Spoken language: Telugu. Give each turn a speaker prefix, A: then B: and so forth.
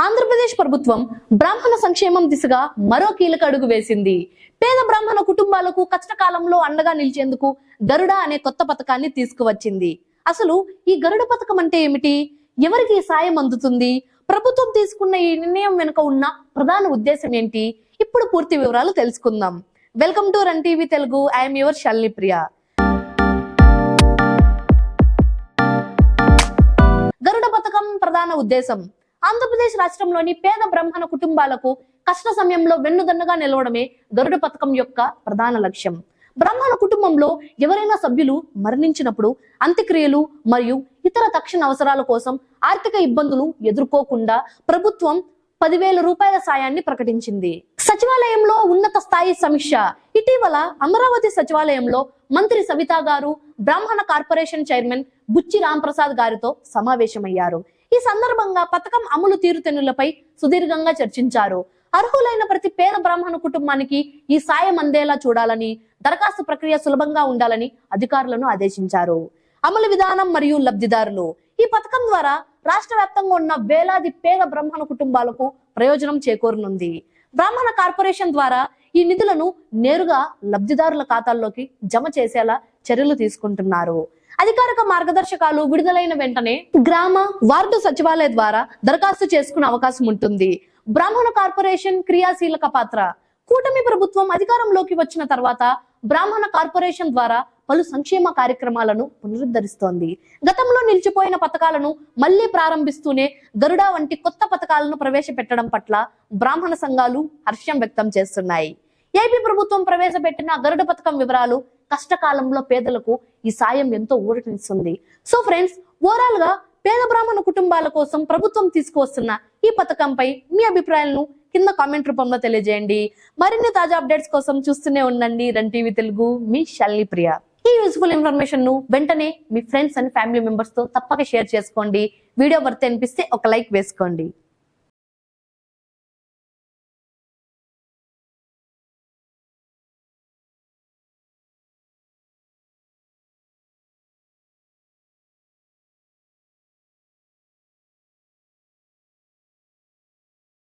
A: ఆంధ్రప్రదేశ్ ప్రభుత్వం బ్రాహ్మణ సంక్షేమం దిశగా మరో కీలక అడుగు వేసింది. పేద బ్రాహ్మణ కుటుంబాలకు కష్టకాలంలో అండగా నిలిచేందుకు గరుడ అనే కొత్త పథకాన్ని తీసుకువచ్చింది. అసలు ఈ గరుడ పథకం అంటే ఏమిటి? ఎవరికి సాయం అందుతుంది? ప్రభుత్వం తీసుకున్న ఈ నిర్ణయం వెనుక ఉన్న ప్రధాన ఉద్దేశం ఏంటి? ఇప్పుడు పూర్తి వివరాలు తెలుసుకుందాం. Welcome to run TV Telugu. I'm your Shalini Priya. Garuda పథకం ప్రధాన ఉద్దేశం ఆంధ్రప్రదేశ్ రాష్ట్రంలోని పేద బ్రాహ్మణ కుటుంబాలకు కష్ట సమయంలో వెన్నుదన్నుగా నిలవడమే గరుడ పథకం యొక్క ప్రధాన లక్ష్యం. బ్రాహ్మణ కుటుంబంలో ఎవరైనా సభ్యులు మరణించినప్పుడు అంత్యక్రియలు మరియు ఇతర తక్షణ అవసరాల కోసం ఆర్థిక ఇబ్బందులు ఎదుర్కోకుండా ప్రభుత్వం 10,000 రూపాయల సాయాన్ని ప్రకటించింది. సచివాలయంలో ఉన్నత స్థాయి సమీక్ష. ఇటీవల అమరావతి సచివాలయంలో మంత్రి సవితా గారు బ్రాహ్మణ కార్పొరేషన్ చైర్మన్ బుచ్చి రాంప్రసాద్ గారితో సమావేశమయ్యారు. ఈ సందర్భంగా పథకం అమలు తీరుతెన్నులపై సుదీర్ఘంగా చర్చించారు. అర్హులైన ప్రతి పేద బ్రాహ్మణ కుటుంబానికి ఈ సాయం అందేలా చూడాలని, దరఖాస్తు ప్రక్రియ సులభంగా ఉండాలని అధికారులను ఆదేశించారు. అమలు విధానం మరియు లబ్ధిదారులు. ఈ పథకం ద్వారా రాష్ట్ర వ్యాప్తంగా ఉన్న వేలాది పేద బ్రాహ్మణ కుటుంబాలకు ప్రయోజనం చేకూరనుంది. బ్రాహ్మణ కార్పొరేషన్ ద్వారా ఈ నిధులను నేరుగా లబ్ధిదారుల ఖాతాల్లోకి జమ చేసేలా చర్యలు తీసుకుంటున్నారు. అధికారిక మార్గదర్శకాలు విడుదలైన వెంటనే గ్రామ వార్డు సచివాలయ ద్వారా దరఖాస్తు చేసుకునే అవకాశం ఉంటుంది. బ్రాహ్మణ కార్పొరేషన్ క్రియాశీలక పాత్ర. కూటమి ప్రభుత్వం అధికారంలోకి వచ్చిన తర్వాత బ్రాహ్మణ కార్పొరేషన్ ద్వారా పలు సంక్షేమ కార్యక్రమాలను పునరుద్ధరిస్తోంది. గతంలో నిలిచిపోయిన పథకాలను మళ్లీ ప్రారంభిస్తూనే గరుడ వంటి కొత్త పథకాలను ప్రవేశపెట్టడం పట్ల బ్రాహ్మణ సంఘాలు హర్షం వ్యక్తం చేస్తున్నాయి. ఏపీ ప్రభుత్వం ప్రవేశపెట్టిన గరుడ పథకం వివరాలు కష్టకాలంలో పేదలకు ఈ సాయం ఎంతో ఊరటనిస్తుంది. సో ఫ్రెండ్స్, ఓవరాల్ గా పేద బ్రాహ్మణ కుటుంబాల కోసం ప్రభుత్వం తీసుకువస్తున్న ఈ పథకంపై మీ అభిప్రాయాలను కింద కామెంట్ రూపంలో తెలియజేయండి. మరిన్ని తాజా అప్డేట్స్ కోసం చూస్తూనే ఉండండి రన్ టీవీ తెలుగు. మీ శాలిని ప్రియ. ఈ యూస్ఫుల్ ఇన్ఫర్మేషన్ ను వెంటనే మీ ఫ్రెండ్స్ అండ్ ఫ్యామిలీ మెంబర్స్ తో తప్పక షేర్ చేసుకోండి. వీడియో వర్త్ అనిపిస్తే ఒక లైక్ వేసుకోండి.